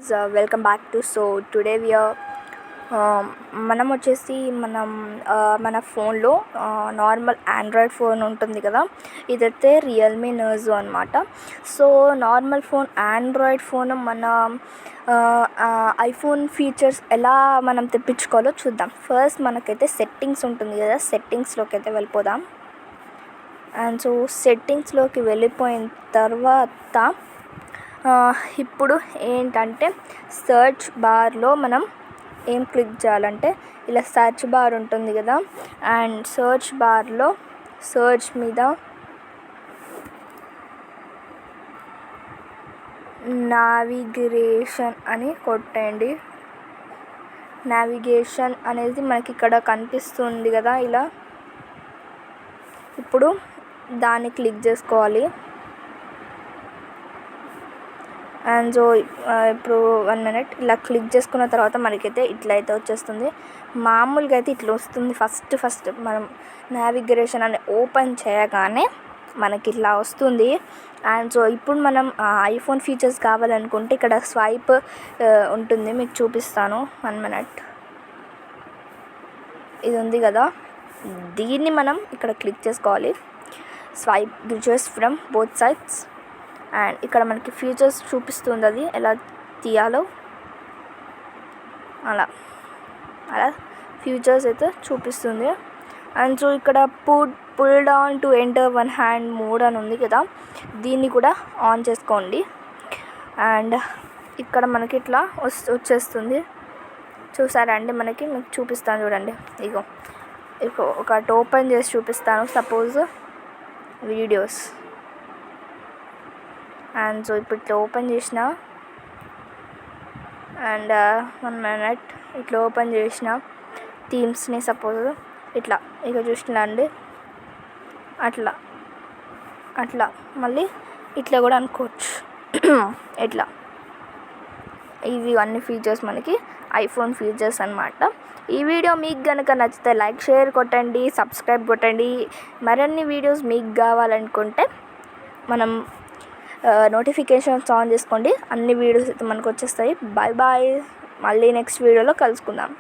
guys, welcome back to today we are మనం వచ్చేసి మన ఫోన్లో నార్మల్ ఆండ్రాయిడ్ ఫోన్ ఉంటుంది కదా, ఇదైతే రియల్మీ నర్జో అనమాట. So normal phone Android phone మన ఐఫోన్ ఫీచర్స్ ఎలా మనం తెప్పించుకోవాలో చూద్దాం. ఫస్ట్ మనకైతే సెట్టింగ్స్ ఉంటుంది కదా, సెట్టింగ్స్లోకి అయితే వెళ్ళిపోదాం. అండ్ సో సెట్టింగ్స్లోకి వెళ్ళిపోయిన తర్వాత ఇప్పుడు ఏంటంటే సర్చ్ బార్లో మనం ఏం క్లిక్ చేయాలంటే ఇలా సర్చ్ బార్ ఉంటుంది కదా, అండ్ సర్చ్ బార్లో సర్చ్ మీద నావిగేషన్ అని కొట్టండి. నావిగేషన్ అనేది మనకి ఇక్కడ కనిపిస్తుంది కదా ఇలా. ఇప్పుడు దాన్ని క్లిక్ చేసుకోవాలి. అండ్ సో ఇప్పుడు 1 minute ఇలా క్లిక్ చేసుకున్న తర్వాత మనకైతే ఇట్లా అయితే వచ్చేస్తుంది. మామూలుగా అయితే ఇట్లా వస్తుంది. ఫస్ట్ మనం నావిగేషన్ అని ఓపెన్ చేయగానే మనకి ఇట్లా వస్తుంది. అండ్ సో ఇప్పుడు మనం ఐఫోన్ ఫీచర్స్ కావాలనుకుంటే ఇక్కడ స్వైప్ ఉంటుంది, మీకు చూపిస్తాను. 1 minute. ఇది ఉంది కదా, దీన్ని మనం ఇక్కడ క్లిక్ చేసుకోవాలి. Swipe gives from both sides. And ఇక్కడ మనకి ఫీచర్స్ చూపిస్తుంది, అది ఎలా తీయాలో అలా ఫీచర్స్ అయితే చూపిస్తుంది. అండ్ సో ఇక్కడ pull down to enter one hand mode అని ఉంది కదా, దీన్ని కూడా ఆన్ చేసుకోండి. అండ్ ఇక్కడ మనకి ఇట్లా వచ్చేస్తుంది. చూసారా అండి, మీకు చూపిస్తాను చూడండి. ఇగో ఒకటి ఓపెన్ చేసి చూపిస్తాను. Suppose videos. అండ్ సో ఇప్పుడు ఇట్లా ఓపెన్ చేసిన అండ్ 1 minute ఇట్లా ఓపెన్ చేసిన థీమ్స్ని సపోజ్ ఇట్లా ఇక చూసినా అండి, అట్లా మళ్ళీ ఇట్లా కూడా అనుకోవచ్చు. ఇట్లా ఇవి అన్ని ఫీచర్స్ మనకి ఐఫోన్ ఫీచర్స్ అన్నమాట. ఈ వీడియో మీకు కనుక నచ్చితే లైక్ షేర్ కొట్టండి, సబ్స్క్రైబ్ కొట్టండి. మరిన్ని వీడియోస్ మీకు కావాలనుకుంటే మనం నోటిఫికేషన్స్ ఆన్ చేసుకోండి. అన్ని వీడియోస్ అయితే మనకు వచ్చేస్తాయి. బాయ్ బాయ్, మళ్ళీ నెక్స్ట్ వీడియోలో కలుసుకుందాం.